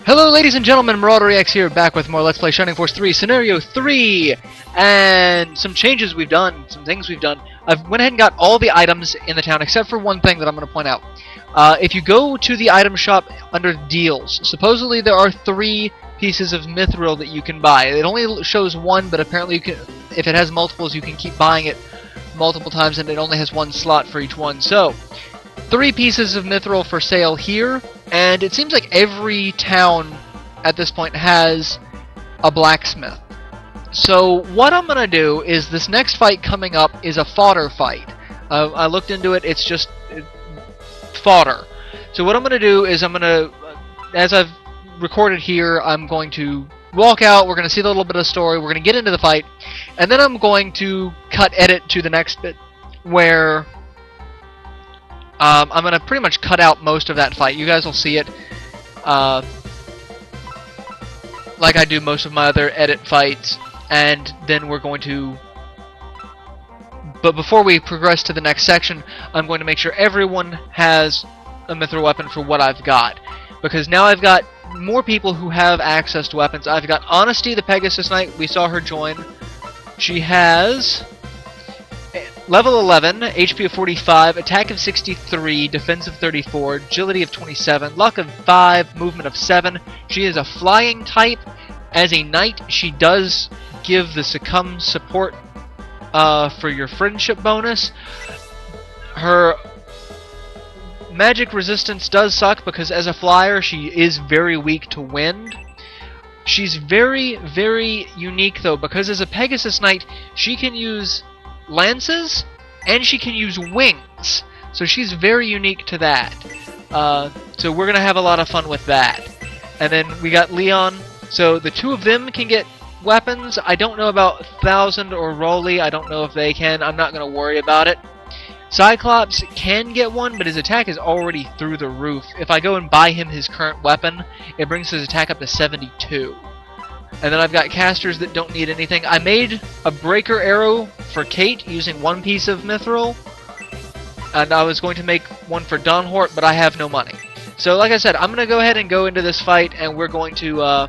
Hello ladies and gentlemen, MarauderEX here, back with more Let's Play Shining Force 3, Scenario 3! And some changes we've done, some things we've done. I've went ahead and got all the items in the town, except for one thing that I'm going to point out. If you go to the item shop under Deals, supposedly there are 3 pieces of mithril that you can buy. It only shows 1, but apparently you can, if it has multiples, you can keep buying it multiple times, and it only has 1 slot for each one. So, 3 pieces of mithril for sale here, and it seems like every town at this point has a blacksmith. So what I'm gonna do is this next fight coming up is a fodder fight. I looked into it, it's just fodder. So what I'm gonna do is as I've recorded here, I'm going to walk out, we're gonna see a little bit of the story, we're gonna get into the fight, and then I'm going to edit to the next bit where I'm going to pretty much cut out most of that fight. You guys will see it like I do most of my other edit fights. And then we're going to... But before we progress to the next section, I'm going to make sure everyone has a mithril weapon for what I've got. Because now I've got more people who have access to weapons. I've got Honesty, the Pegasus Knight. We saw her join. She has... level 11, HP of 45, attack of 63, defense of 34, agility of 27, luck of 5, movement of 7. She is a flying type. As a knight, she does give the succumb support for your friendship bonus. Her magic resistance does suck because as a flyer, she is very weak to wind. She's very, very unique though, because as a Pegasus Knight, she can use lances, and she can use wings. So she's very unique to that. So we're going to have a lot of fun with that. And then we got Leon. So the 2 of them can get weapons. I don't know about Thousand or Rolly. I don't know if they can. I'm not going to worry about it. Cyclops can get one, but his attack is already through the roof. If I go and buy him his current weapon, it brings his attack up to 72. And then I've got casters that don't need anything. I made a breaker arrow for Kate using 1 piece of mithril. And I was going to make one for Donhort, but I have no money. So like I said, I'm going to go ahead and go into this fight, and we're going to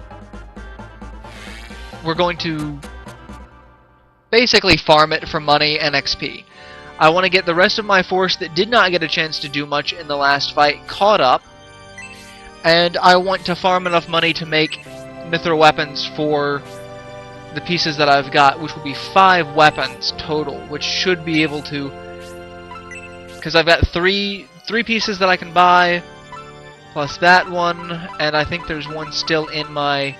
basically farm it for money and XP. I want to get the rest of my force that did not get a chance to do much in the last fight caught up. And I want to farm enough money to make mithril weapons for the pieces that I've got, which will be 5 weapons total, which should be able to, because I've got three pieces that I can buy, plus that one, and I think there's one still in my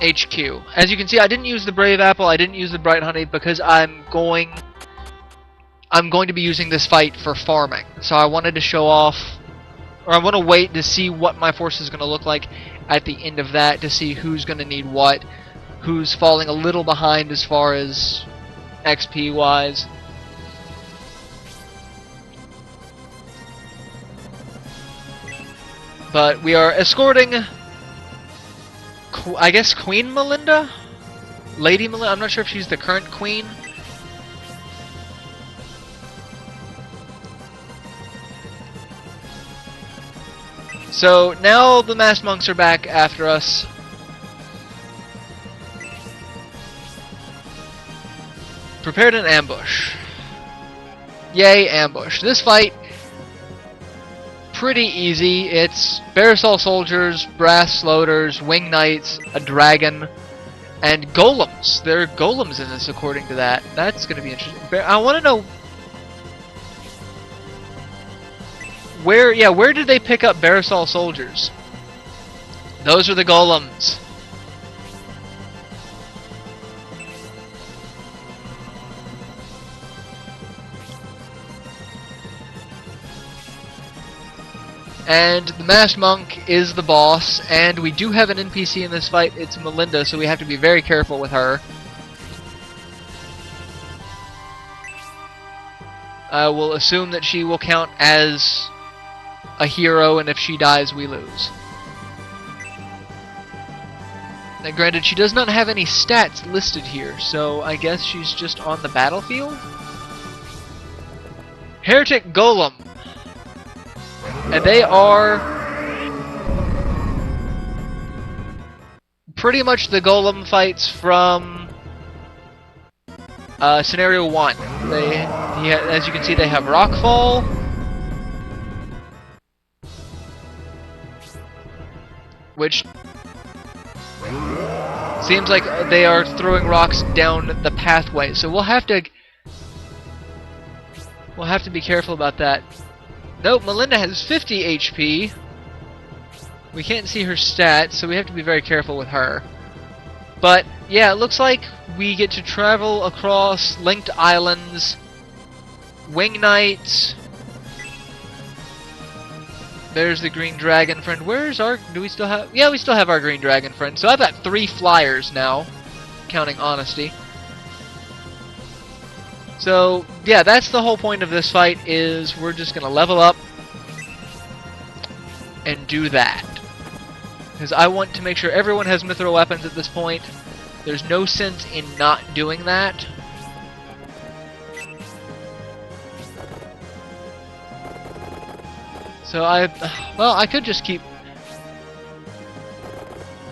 HQ. As you can see, I didn't use the Brave Apple, I didn't use the Bright Honey, because I'm going to be using this fight for farming. So I wanted to show off, or I want to wait to see what my force is going to look like at the end of that, to see who's going to need what, who's falling a little behind as far as XP wise. But we are escorting, I guess, Queen Melinda? Lady Melinda? I'm not sure if she's the current queen. So now the masked monks are back after us. Prepared an ambush. Yay, ambush. This fight, pretty easy. It's Bearsall soldiers, brass floaters, wing knights, a dragon, and golems. There are golems in this according to that. That's going to be interesting. I want to know where did they pick up Bearsall soldiers? Those are the golems. And the masked monk is the boss, and we do have an NPC in this fight. It's Melinda, so we have to be very careful with her. I will assume that she will count as a hero, and if she dies, we lose. Now, granted, she does not have any stats listed here, so I guess she's just on the battlefield? Heretic Golem. And they are pretty much the golem fights from Scenario 1. As you can see, they have rockfall. Which seems like they are throwing rocks down the pathway. So we'll have to be careful about that. Nope, Melinda has 50 HP. We can't see her stats, so we have to be very careful with her. But yeah, it looks like we get to travel across linked islands, wing knights. There's the green dragon friend. Where's our... do we still have... yeah, we still have our green dragon friend. So I've got 3 flyers now, counting honesty. So, yeah, that's the whole point of this fight, is we're just gonna level up and do that. Because I want to make sure everyone has mithril weapons at this point. There's no sense in not doing that. So I could just keep...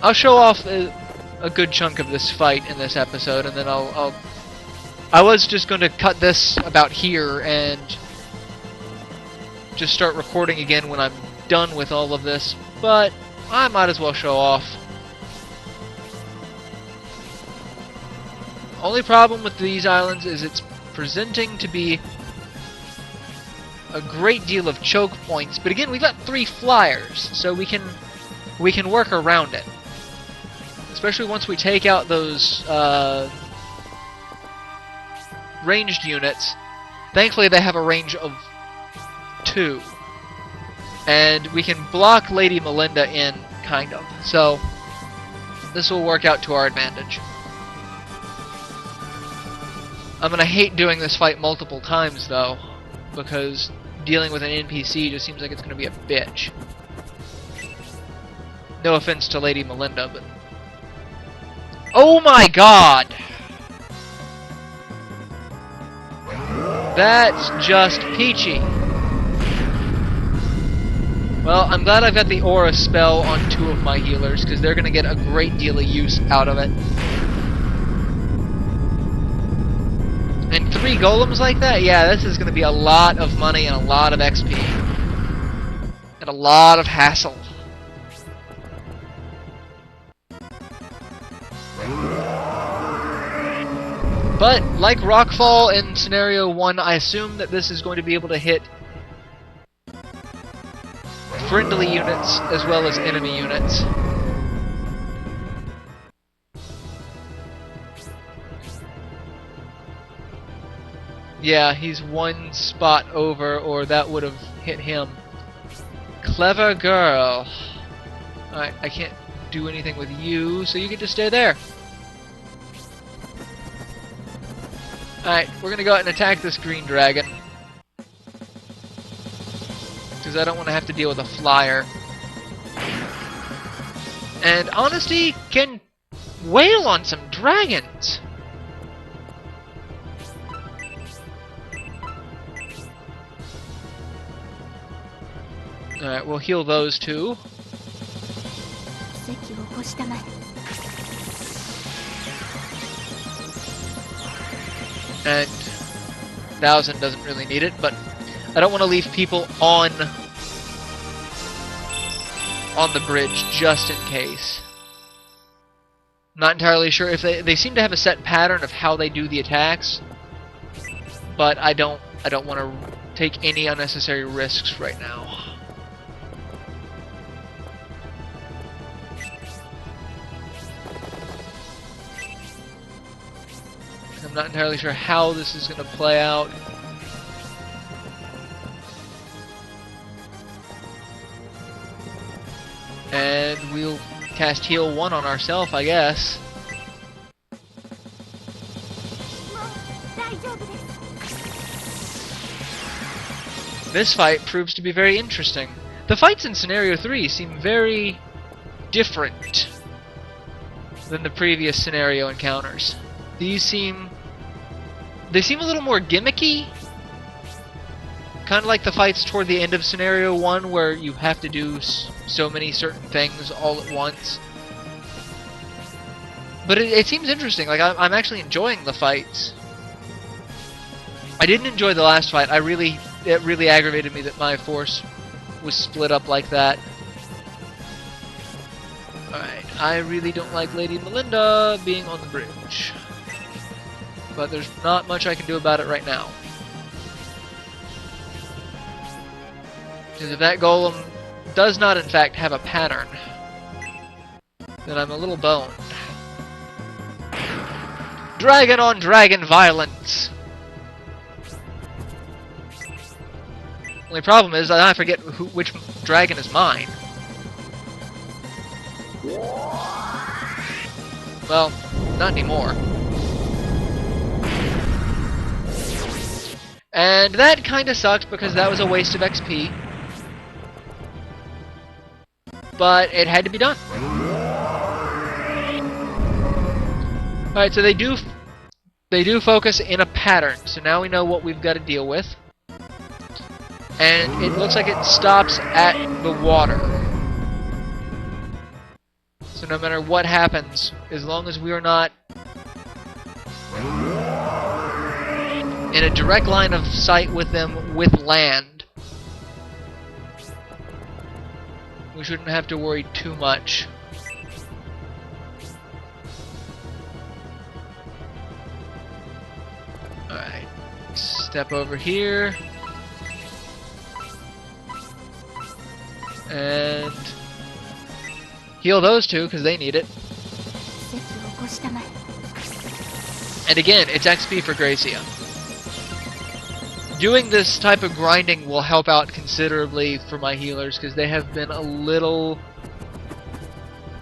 I'll show off a good chunk of this fight in this episode, and then I was just going to cut this about here and just start recording again when I'm done with all of this, but I might as well show off. Only problem with these islands is it's presenting to be a great deal of choke points, but again, we've got 3 flyers, so we can work around it. Especially once we take out those ranged units. Thankfully, they have a range of 2. And we can block Lady Melinda in, kind of. So, this will work out to our advantage. I'm gonna hate doing this fight multiple times, though, because dealing with an NPC just seems like it's gonna be a bitch. No offense to Lady Melinda, but... oh my god! That's just peachy. Well, I'm glad I've got the aura spell on 2 of my healers, because they're gonna get a great deal of use out of it. And 3 golems like that? Yeah, this is going to be a lot of money and a lot of XP. And a lot of hassle. But, like Rockfall in Scenario 1, I assume that this is going to be able to hit friendly units as well as enemy units. Yeah, he's 1 spot over, or that would have hit him. Clever girl. Alright, I can't do anything with you, so you can just stay there. Alright, we're gonna go out and attack this green dragon. Because I don't want to have to deal with a flyer. And Honesty can wail on some dragons. Alright, we'll heal those 2. And 1,000 doesn't really need it, but I don't want to leave people on the bridge just in case. Not entirely sure if they seem to have a set pattern of how they do the attacks, but I don't want to take any unnecessary risks right now. I'm not entirely sure how this is going to play out. And we'll cast Heal 1 on ourselves, I guess. This fight proves to be very interesting. The fights in Scenario 3 seem very different than the previous scenario encounters. They seem a little more gimmicky. kind of like the fights toward the end of Scenario 1, where you have to do so many certain things all at once. But it seems interesting. Like, I'm actually enjoying the fights. I didn't enjoy the last fight. It really aggravated me that my force was split up like that. Alright, I really don't like Lady Melinda being on the bridge. But there's not much I can do about it right now. Because if that golem does not in fact have a pattern, then I'm a little boned. Dragon on dragon violence! Only problem is that I forget which dragon is mine. Well, not anymore. And that kinda sucks because that was a waste of XP. But it had to be done. Alright, so they do focus in a pattern, so now we know what we've got to deal with. And it looks like it stops at the water. So no matter what happens, as long as we are not in a direct line of sight with them with land, we shouldn't have to worry too much. Alright, step over here. And heal those two, because they need it. And again, it's XP for Gracia. Doing this type of grinding will help out considerably for my healers, because they have been a little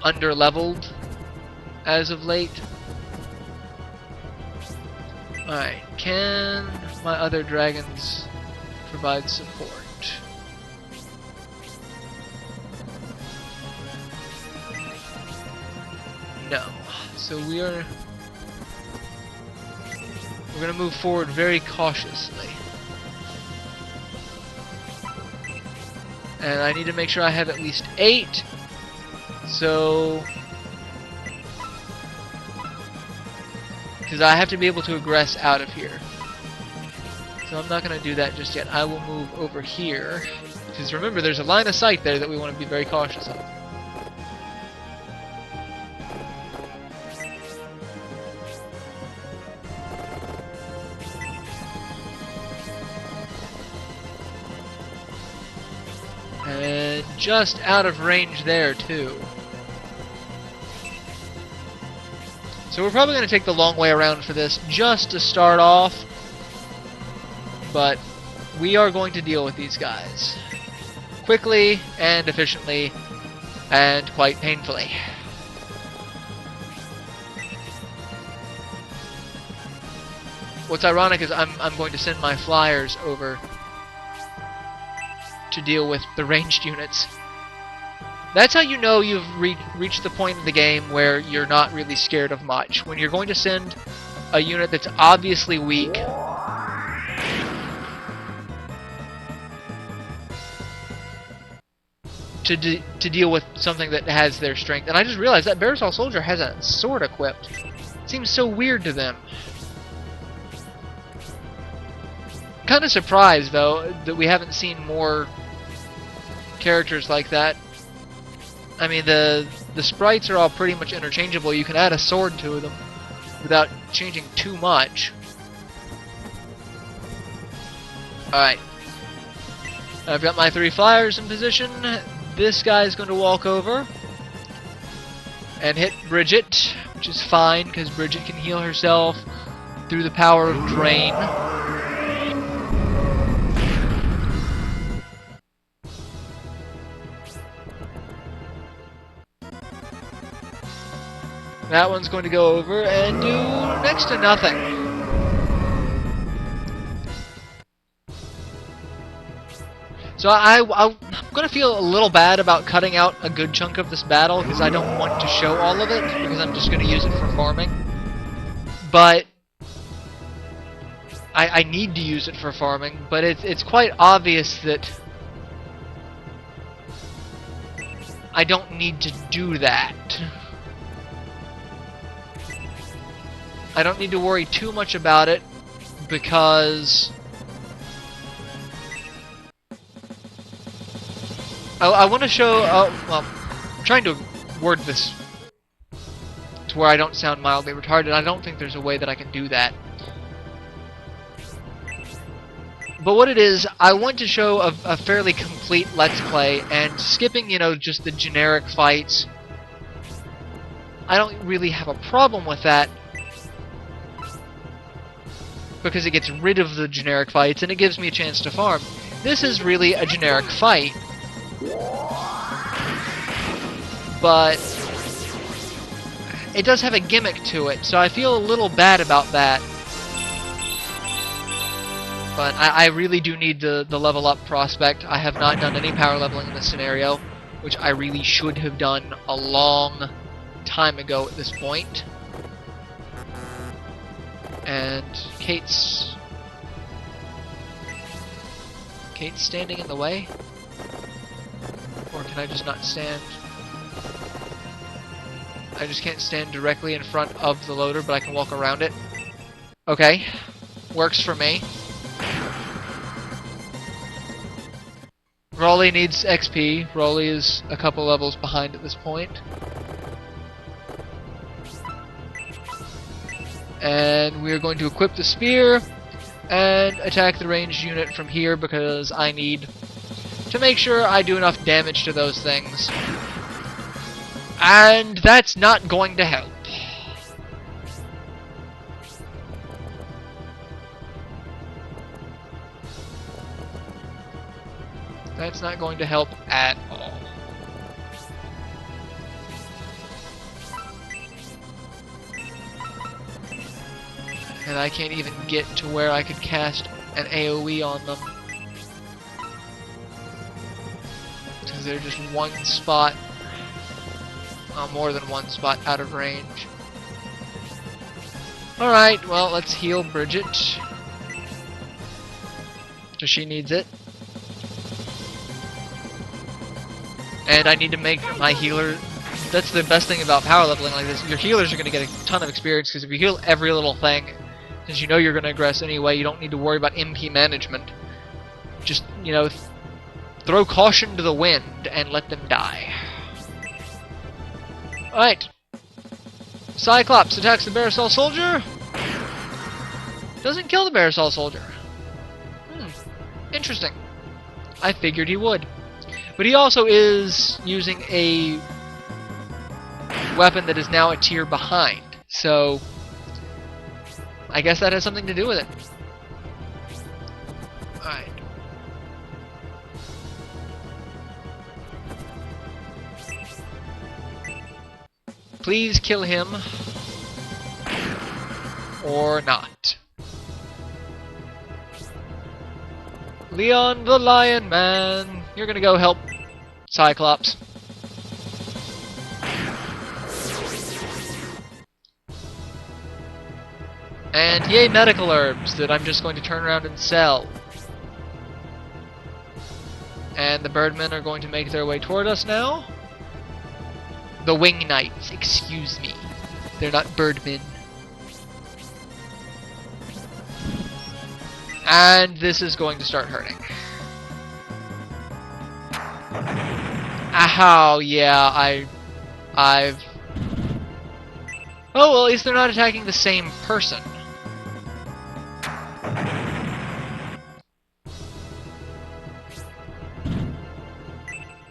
under-leveled as of late. Alright, can my other dragons provide support? No. So we're going to move forward very cautiously. And I need to make sure I have at least 8. So because I have to be able to aggress out of here. So I'm not going to do that just yet. I will move over here. Because remember, there's a line of sight there that we want to be very cautious of. And just out of range there, too. So we're probably going to take the long way around for this, just to start off. But we are going to deal with these guys quickly and efficiently and quite painfully. What's ironic is I'm going to send my flyers over to deal with the ranged units. That's how you know you've reached the point in the game where you're not really scared of much. When you're going to send a unit that's obviously weak to deal with something that has their strength. And I just realized that Bearsall Soldier has a sword equipped. It seems so weird to them. Kind of surprised, though, that we haven't seen more characters like that. I mean, the sprites are all pretty much interchangeable. You can add a sword to them without changing too much. Alright. I've got my 3 flyers in position. This guy's going to walk over and hit Bridget, which is fine, because Bridget can heal herself through the power of Drain. That one's going to go over and do next to nothing. So I'm going to feel a little bad about cutting out a good chunk of this battle because I don't want to show all of it because I'm just going to use it for farming. But I need to use it for farming, but it's quite obvious that I don't need to do that. I don't need to worry too much about it because I want to show. Well, I'm trying to word this to where I don't sound mildly retarded. I don't think there's a way that I can do that. But what it is, I want to show a fairly complete Let's Play, and skipping, you know, just the generic fights, I don't really have a problem with that, because it gets rid of the generic fights, and it gives me a chance to farm. This is really a generic fight, but it does have a gimmick to it, so I feel a little bad about that. But I really do need the level up prospect. I have not done any power leveling in this scenario, which I really should have done a long time ago at this point. And Kate's standing in the way? Or can I just not stand? I just can't stand directly in front of the loader, but I can walk around it. Okay. Works for me. Rolly needs XP. Rolly is a couple levels behind at this point. And we're going to equip the spear and attack the ranged unit from here because I need to make sure I do enough damage to those things. And that's not going to help. That's not going to help at all. And I can't even get to where I could cast an AoE on them. Because they're just one spot, well, more than one spot out of range. Alright, well, let's heal Bridget. So she needs it. And I need to make my healer... That's the best thing about power leveling like this. Your healers are going to get a ton of experience, because if you heal every little thing, since you know you're going to aggress anyway, you don't need to worry about MP management. Just, you know, throw caution to the wind and let them die. Alright. Cyclops attacks the Barisol soldier. Doesn't kill the Barisol soldier. Interesting. I figured he would. But he also is using a weapon that is now a tier behind. So I guess that has something to do with it. Alright. Please kill him. Or not. Leon the Lion Man, you're gonna go help Cyclops. And yay, medical herbs that I'm just going to turn around and sell. And the birdmen are going to make their way toward us now. The wing knights, excuse me. They're not birdmen. And this is going to start hurting. Ow, yeah, I've... Oh, well, at least they're not attacking the same person.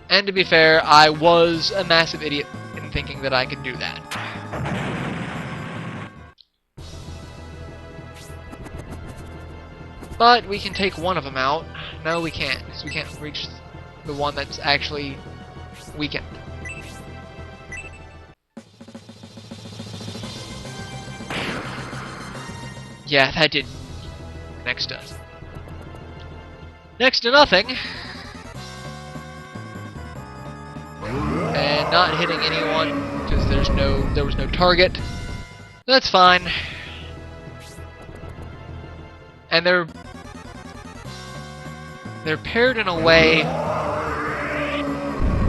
And to be fair, I was a massive idiot in thinking that I could do that. But we can take one of them out. No, we can't, because we can't reach the one that's actually weakened. Yeah, that did next to us. Next to nothing. And not hitting anyone because there was no target. That's fine. and they're paired in a way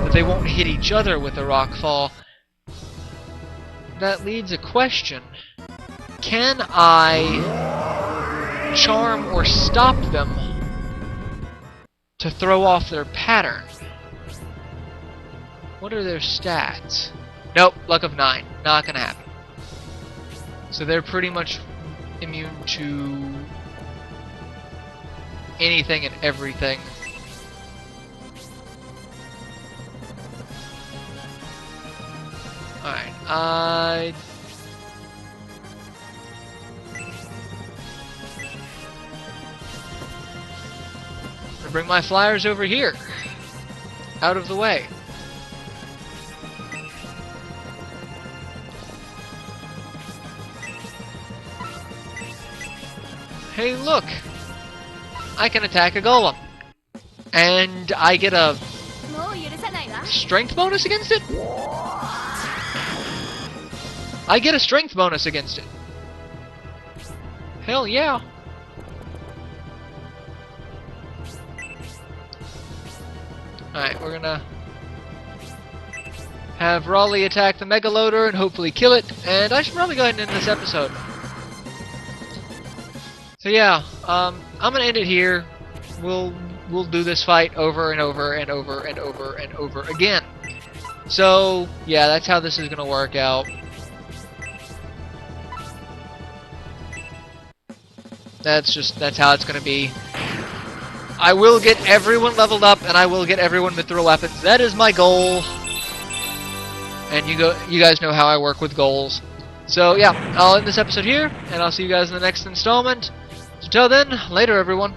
that they won't hit each other with a rock fall. That leads a question. Can I charm or stop them to throw off their pattern? What are their stats? Nope, luck of 9. Not gonna happen. So they're pretty much immune to anything and everything. Alright, I'm gonna bring my flyers over here. Out of the way. Hey, look! I can attack a golem. And I get a strength bonus against it? I get a strength bonus against it. Hell yeah. Alright, we're gonna have Raleigh attack the Mega Loader and hopefully kill it. And I should probably go ahead and end this episode. So yeah, I'm gonna end it here. We'll do this fight over and over and over and over and over again. So yeah, that's how this is gonna work out. That's how it's gonna be. I will get everyone leveled up and I will get everyone mithril weapons. That is my goal. And you guys know how I work with goals. So yeah, I'll end this episode here and I'll see you guys in the next installment. So till then, later everyone.